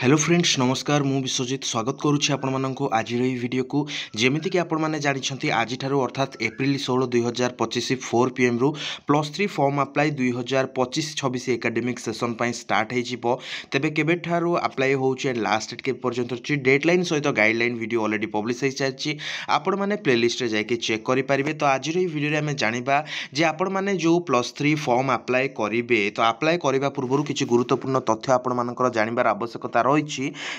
Hello friends नमस्कार मु विश्वजित स्वागत करुच्ची आपण मानक आज वीडियो को जमीक आपण मैंने जानते आज अर्थात एप्रिल 16 2025 4 PM रु +3 form apply 2025-26 academic session start हो तेबे केबे ठारू अप्लाई होउची लास्ट डेट के पर्यंत अछि डेडलाइन सहित गाइडलाइन वीडियो ऑलरेडी पब्लिश हो सारी आपण मैंने प्लेलिस्ट रे जाके चेक करि परिबे। तो आज वीडियो रे हमें जानिबा जे आपण मैंने जो +3 फॉर्म अप्लाई करिवे तो अप्लाई करबा पूर्व किछि गुरुत्वपूर्ण तथ्य आपण मानकर जानिबार आवश्यकता रही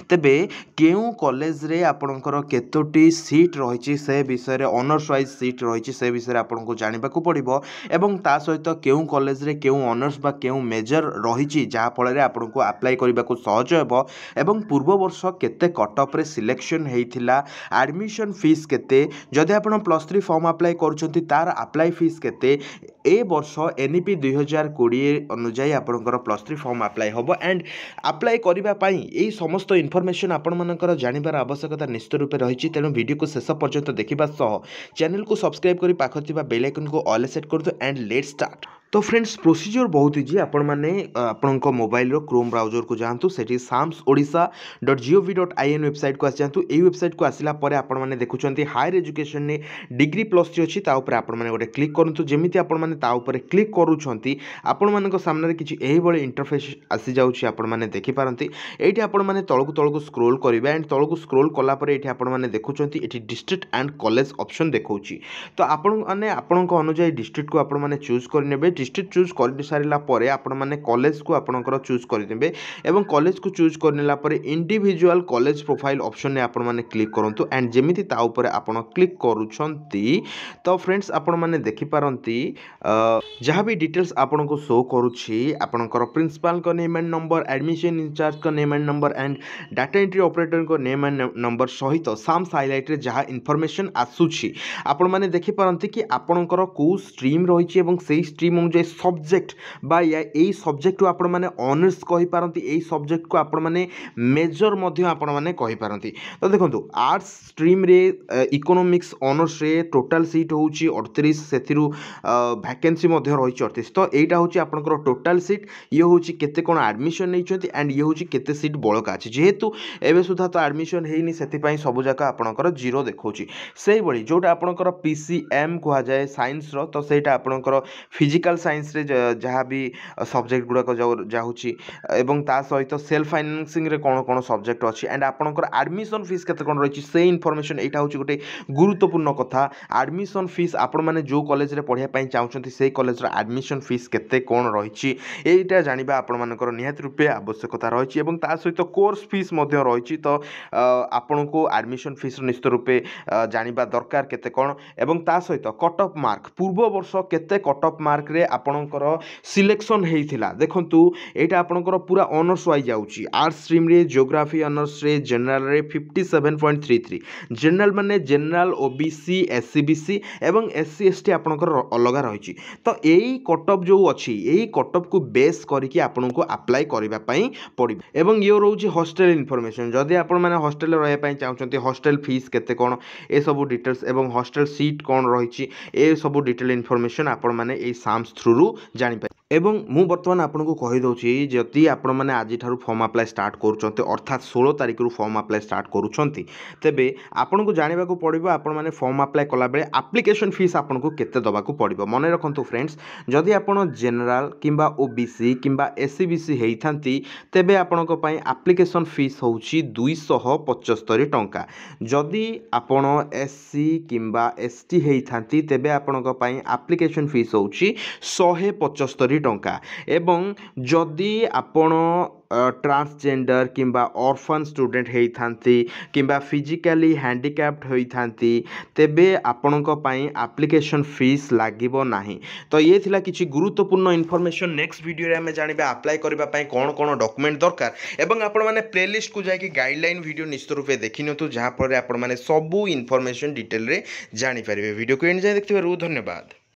तेबे केउ कॉलेज रे आपणकर केतोटी सीट रही से विषय रे ऑनर्स वाइज सीट रही से विषय आपन को जानिबा को पड़िबो एवं ता सहित केउ कॉलेज रे केउ ऑनर्स बा केउ मेजर रही जहा फल रे आपन को अप्लाई करबा को सहज हेबो एवं पूर्व वर्ष केते कट ऑफ रे सिलेक्शन हेइथिला एडमिशन फीस केते जदि आपन +3 फॉर्म अप्लाई करूछंती तार अप्लाई फीस केते ए वर्ष एनईपी 2020 अनुसार आपनकर +3 फॉर्म अप्लाई होबो एंड अप्लाई करबा पई एई समस्त इनफॉरमेशन आपण मानकर जानिबार आवश्यकता निश्चित रूपे रही तेणु वीडियो को शेष पर्यंत देखा सह चैनल को सब्सक्राइब कर पाखर थिबा बेल आइकन को ऑल सेट कर दो एंड लेट्स स्टार्ट। तो फ्रेंड्स प्रोसीजर बहुत इजी आपण माने आपण मोबाइल रो क्रोम ब्राउजर को जांतु सेठी samsodisha.gov.in वेबसाइट को आसी जांतु एई वेबसाइट को आसिला परे आपण माने देखुचंती हायर एजुकेशन ने डिग्री +3 अछि ता ऊपर आपण माने गोटे क्लिक करंतु जेमिति आपण माने ता ऊपर क्लिक करूछंती आपण मानक सामने किछि एही बळे इंटरफेस आसी जाउछि आपण माने देखि पारंती एठी आपण माने तळकु स्क्रोल करिवे एंड तळकु स्क्रोल कला परे एठी आपण माने देखुचंती एठी डिस्ट्रिक्ट एंड कॉलेज ऑप्शन देखौछि तो आपण माने आपणक अनुसार डिस्ट्रिक्ट को आपण माने चूज करनेबे डिस्ट्रिक्ट चूज कर सारा पर आपण माने कॉलेज को आपणकर चूज करदेबे एवं कॉलेज को चूज करनेला पर इंडिविजुअल कॉलेज प्रोफाइल ऑप्शन ने आपण माने क्लिक करंतु एंड जेमिति ता ऊपर आपण क्लिक करूछंती तो फ्रेंड्स आपण माने देखि पारंती जहाँ भी डिटेल्स आपण को शो करूछि आपणकर प्रिंसिपल को name and number admission in charge को name and number and data entry operator को नेम एंड नंबर सहित साम्स हाइलाइट रे जहाँ इनफॉरमेशन आसुछि आपण माने देखि पारंती कि आपणकर को स्ट्रीम रहिछि एवं सेही स्ट्रीम अनुसार सब्जेक्ट बा या एई सब्जेक्ट को आपण माने ऑनर्स कहि पारंती एई सब्जेक्ट को आपण माने मेजर मध्य आपण माने कहि पारंती। तो देखंतु आर्ट्स स्ट्रीम रे इकोनॉमिक्स ऑनर्स रे टोटल सीट होउछि 38 सेथिरु वैकेंसी मध्य रहिछि 38 तो एटा होउछि आपनकर टोटल सीट ये होउछि केते कोन एडमिशन नै छथि एंड ये होउछि केते सीट बळका अछि जेहेतु एबे सुधा तो एडमिशन हेइनी सेति पई सब जाका आपनकर जीरो देखौछि सेही बळी जोटा आपनकर पीसीएम कहा जाय साइंस रो तो सेटा आपनकर फिजिकल साइंस रे जहाँ भी सब्जेक्ट गुड़ाक जाऊँगी एवं ता सहित सेल्फ फाइनेंसिंग रे कौन कौन सब्जेक्ट अच्छी एंड आपनकर एडमिशन फीस केते कौन रही से इनफॉरमेशन एटा होची गोटे गुरुत्वपूर्ण कथा एडमिशन फीस आपण माने जो कॉलेज रे पढ़िया पई चाहउछंती से कॉलेज रो एडमिशन फीस केते कौन रही एटा जानिबा आपण मानकर निहात रूपे आवश्यकता रही एवं ता सहित कोर्स फीस मध्य रही तो आपण को एडमिशन फीस निश्चित रूपे जानिबा दरकार केते कौन एवं ता सहित कट ऑफ मार्क पूर्व वर्ष केते कट ऑफ मार्क रे आपणकर सिलेक्शन हेइथिला देखंतु एटा आपणकर पूरा ऑनर्स वाइज जाउची आर्ट्स स्ट्रीम रे ज्योग्राफी ऑनर्स रे जनरल रे 57.33 जनरल माने जनरल ओबीसी एससीबीसी एवं एससी एसटी आपणकर अलगा रहिची तो एई कट ऑफ जो अछि एई कट ऑफ को बेस करिकि आपनको अप्लाई करिबा पई पड़िबो एवं यो रहउची हॉस्टल इनफॉरमेशन जदि आपण माने हॉस्टल रहय पई चाहउचंती हॉस्टल फीस केते कोन ए सब डिटेल्स एवं हॉस्टल सीट कोन रहिची ए सब डिटेल इनफॉरमेशन आपण माने ए साम्स थ्रू रु जानि पाए एवं मु वर्तमान आपको कहि दउछि जति आपण माने आज ठारू फॉर्म अप्लाई स्टार्ट करूछंती अर्थात 16 तारिख रु फॉर्म अप्लाई स्टार्ट करूछंती तेबे आपण को जानिबा को पड़िबो आपण माने फॉर्म अप्लाई कला बेले एप्लीकेशन फीस आपण को केते दबा को पड़िबो मने रखंतु फ्रेंड्स जदि आपण जनरल किंबा ओबीसी किंबा एससीबीसी हेइथांती तेबे आपण को पई एप्लीकेशन फीस होउछि 275 टंका जदि आपण एससी किंबा एसटी हेइथांती तेबे आपण को पई एप्लीकेशन फीस होउछि 175 टंका एवं जदि आपण ट्रांसजेंडर किंबा ऑर्फन स्टूडेंट हेइथांती किंबा फिजिकली हैंडिकैप्ड होइथांती तेबे आपणक पई एप्लीकेशन फीस लागिबो नाही। तो ये थिला किछि गुरुत्वपूर्ण इनफॉरमेशन नेक्स्ट वीडियो रे हमें जानिबा अप्लाई करबा पई कोन कोन डॉक्यूमेंट दरकार एवं आपण माने प्लेलिस्ट को जाके गाइडलाइन वीडियो निश्चित रूपे देखिनतु जहां पर आपण माने सब इनफॉरमेशन डिटेल रे जानि परिबे वीडियो को एंड जाय देखथिबारु धन्यवाद।